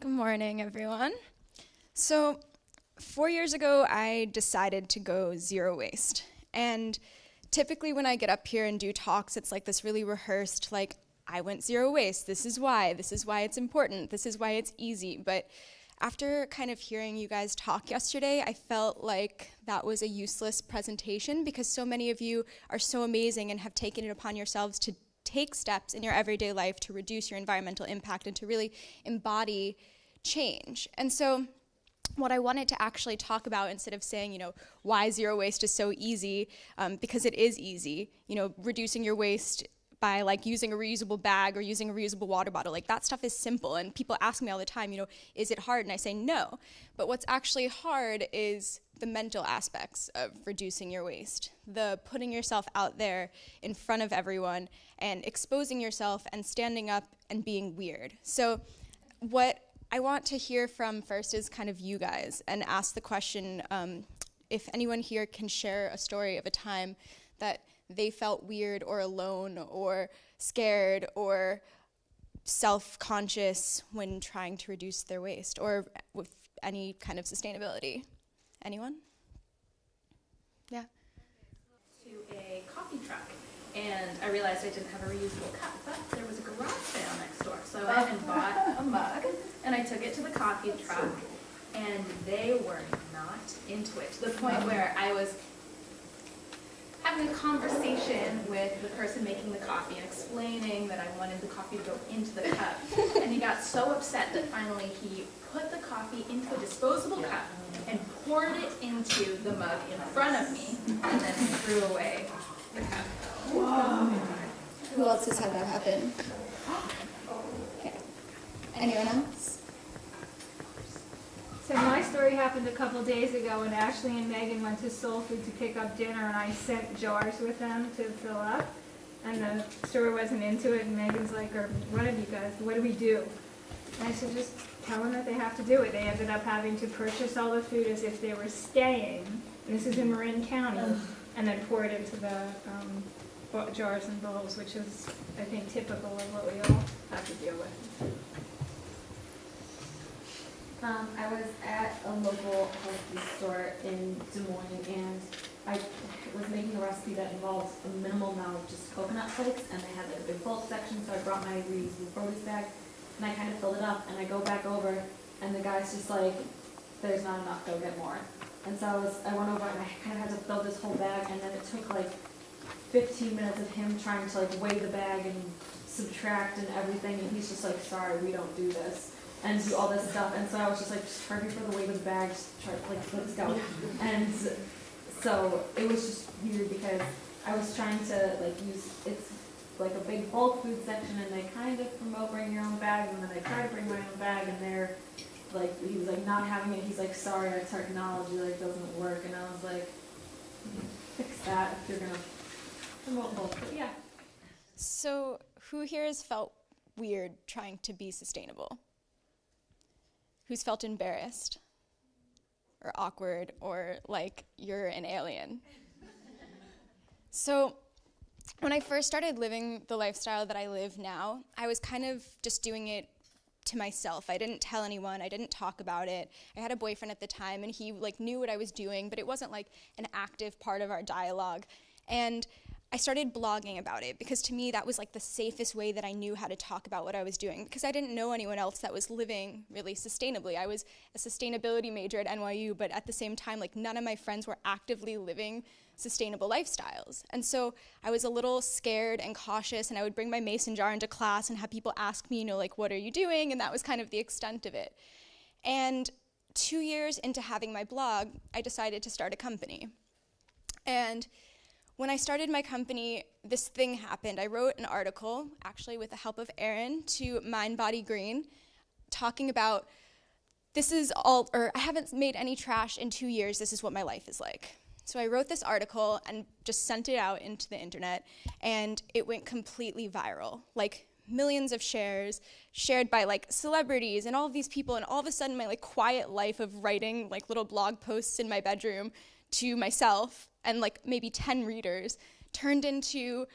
Good morning, everyone. So 4 years ago, I decided to go zero waste. And typically when I get up here and do talks, it's like this really rehearsed, like, I went zero waste, this is why it's important, this is why it's easy. But after kind of hearing you guys talk yesterday, I felt like that was a useless presentation because so many of you are so amazing and have taken it upon yourselves to take steps in your everyday life to reduce your environmental impact and to really embody change. And so what I wanted to actually talk about, instead of saying, why zero waste is so easy, because it is easy, reducing your waste by like using a reusable bag or using a reusable water bottle, like that stuff is simple. And people ask me all the time, is it hard? And I say no. But what's actually hard is the mental aspects of reducing your waste, the putting yourself out there in front of everyone and exposing yourself and standing up and being weird. So what I want to hear from first is kind of you guys and ask the question, if anyone here can share a story of a time that they felt weird or alone or scared or self-conscious when trying to reduce their waste or with any kind of sustainability. Anyone? Yeah. To a coffee truck, and I realized I didn't have a reusable cup, but there was a garage sale next door, so I went and bought a mug, and I took it to the coffee truck, and they were not into it, to the point where I was having a conversation with the person making the coffee and explaining that I wanted the coffee to go into the cup. And he got so upset that finally he put the coffee into a disposable cup and poured it into the mug in front of me and then threw away the cup. Whoa. Who else has had that happen? Okay. Anyone else? So my story happened a couple days ago when Ashley and Megan went to Soul Food to pick up dinner, and I sent jars with them to fill up, and the store wasn't into it, and Megan's like, or one of you guys, what do we do? And I said, just tell them that they have to do it. They ended up having to purchase all the food as if they were staying, and this is in Marin County, and then pour it into the jars and bowls, which is, I think, typical of what we all have to deal with. I was at a local health food store in Des Moines, and I was making a recipe that involves a minimal amount of just coconut flakes, and they had a big bulk section, so I brought my reusable produce bag, and I kind of filled it up, and I go back over, and the guy's just like, there's not enough, go get more. And so I went over, and I kind of had to fill this whole bag, and then it took like 15 minutes of him trying to like weigh the bag and subtract and everything, and he's just like, sorry, we don't do this. And do all this stuff, and so I was just like, just charge me for the weight of the bag, just charge, like, let's go. And so it was just weird because I was trying to like use, it's like a big bulk food section, and they kind of promote bring your own bag, and then I try to bring my own bag, and they're like, he was like not having it, he's like, sorry, our technology like doesn't work, and I was like, fix that if you're gonna promote bulk, but yeah. So who here has felt weird trying to be sustainable? Who's felt embarrassed or awkward or like you're an alien? So when I first started living the lifestyle that I live now, I was kind of just doing it to myself. I didn't tell anyone, I didn't talk about it. I had a boyfriend at the time, and he like knew what I was doing, but it wasn't like an active part of our dialogue. And I started blogging about it because to me that was like the safest way that I knew how to talk about what I was doing, because I didn't know anyone else that was living really sustainably. I was a sustainability major at NYU, but at the same time, like none of my friends were actively living sustainable lifestyles. And so I was a little scared and cautious, and I would bring my mason jar into class and have people ask me, like, what are you doing? And that was kind of the extent of it. And 2 years into having my blog, I decided to start a company. And when I started my company, this thing happened. I wrote an article, actually with the help of Erin, to Mind Body Green, talking about I haven't made any trash in 2 years, this is what my life is like. So I wrote this article and just sent it out into the internet, and it went completely viral. Like millions of shares, shared by like celebrities and all of these people, and all of a sudden my like quiet life of writing like little blog posts in my bedroom to myself and like maybe 10 readers turned into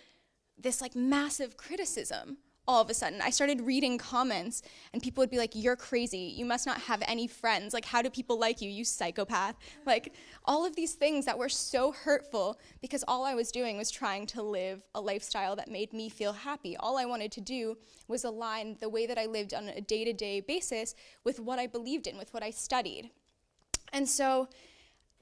this like massive criticism all of a sudden. I started reading comments, and people would be like, "You're crazy. You must not have any friends. Like, how do people like you, you psychopath?" Like, all of these things that were so hurtful because all I was doing was trying to live a lifestyle that made me feel happy. All I wanted to do was align the way that I lived on a day-to-day basis with what I believed in, with what I studied. And so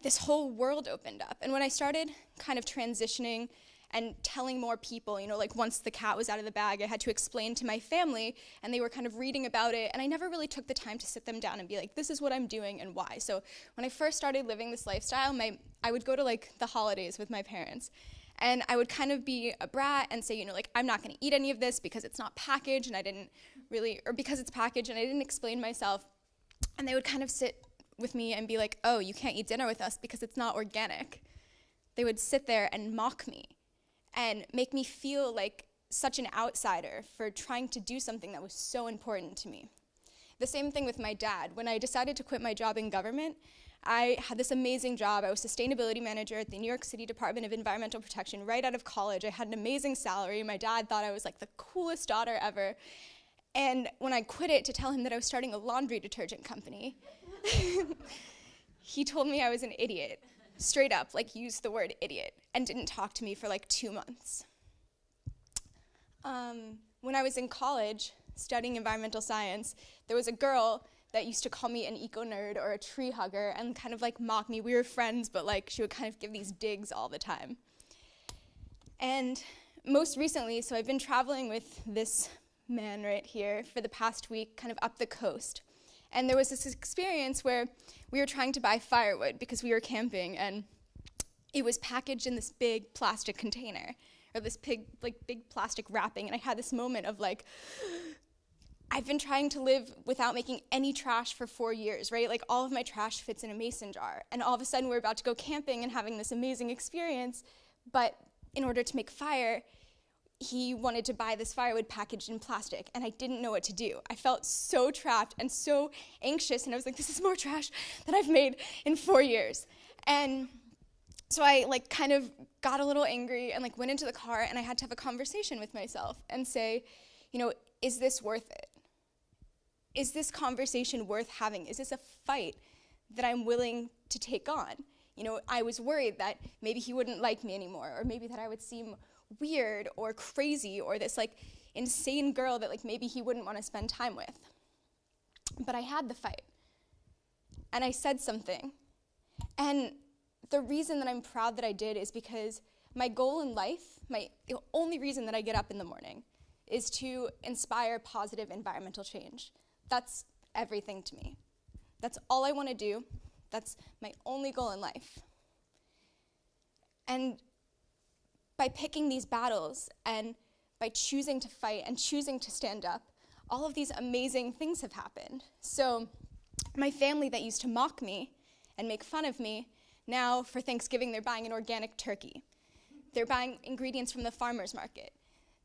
this whole world opened up. And when I started kind of transitioning and telling more people, like once the cat was out of the bag, I had to explain to my family, and they were kind of reading about it, and I never really took the time to sit them down and be like, this is what I'm doing and why. So when I first started living this lifestyle, I would go to like the holidays with my parents, and I would kind of be a brat and say, I'm not gonna eat any of this because it's not packaged, and because it's packaged, and I didn't explain myself. And they would kind of sit with me and be like, oh, you can't eat dinner with us because it's not organic. They would sit there and mock me and make me feel like such an outsider for trying to do something that was so important to me. The same thing with my dad. When I decided to quit my job in government, I had this amazing job. I was sustainability manager at the New York City Department of Environmental Protection right out of college. I had an amazing salary. My dad thought I was like the coolest daughter ever. And when I quit it to tell him that I was starting a laundry detergent company, he told me I was an idiot. Straight up, used the word idiot, and didn't talk to me for 2 months. When I was in college studying environmental science, there was a girl that used to call me an eco-nerd or a tree hugger and kind of mock me. We were friends, but she would kind of give these digs all the time. And most recently, so I've been traveling with this man right here for the past week, kind of up the coast. And there was this experience where we were trying to buy firewood because we were camping, and it was packaged in this big plastic container, or this big plastic wrapping. And I had this moment of I've been trying to live without making any trash for 4 years, right? All of my trash fits in a mason jar. And all of a sudden we're about to go camping and having this amazing experience, but in order to make fire, he wanted to buy this firewood packaged in plastic, and I didn't know what to do. I felt so trapped and so anxious, and I was like, this is more trash than I've made in 4 years. And so I kind of got a little angry and went into the car, and I had to have a conversation with myself and say, is this worth it? Is this conversation worth having? Is this a fight that I'm willing to take on? I was worried that maybe he wouldn't like me anymore, or maybe that I would seem weird or crazy, or this insane girl that maybe he wouldn't want to spend time with. But I had the fight, and I said something. And the reason that I'm proud that I did is because my goal in life, the only reason that I get up in the morning, is to inspire positive environmental change. That's everything to me. That's all I want to do. That's my only goal in life. And by picking these battles and by choosing to fight and choosing to stand up, all of these amazing things have happened. So my family that used to mock me and make fun of me, now for Thanksgiving they're buying an organic turkey. They're buying ingredients from the farmer's market.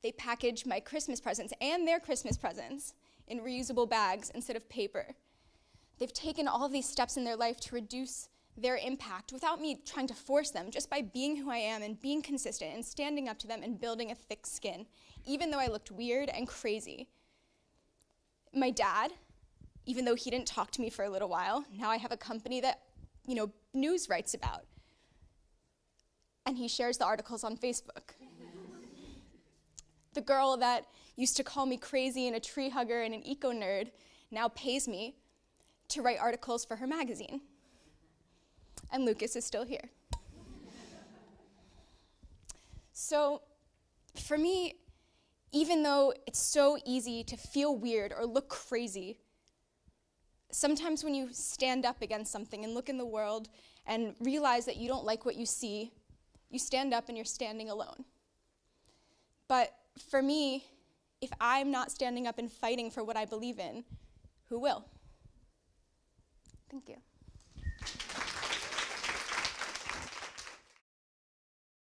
They package my Christmas presents and their Christmas presents in reusable bags instead of paper. They've taken all of these steps in their life to reduce their impact without me trying to force them, just by being who I am and being consistent and standing up to them and building a thick skin, even though I looked weird and crazy. My dad, even though he didn't talk to me for a little while, now I have a company that, news writes about. And he shares the articles on Facebook. The girl that used to call me crazy and a tree hugger and an eco-nerd now pays me to write articles for her magazine. And Lucas is still here. So for me, even though it's so easy to feel weird or look crazy, sometimes when you stand up against something and look in the world and realize that you don't like what you see, you stand up and you're standing alone. But for me, if I'm not standing up and fighting for what I believe in, who will? Thank you.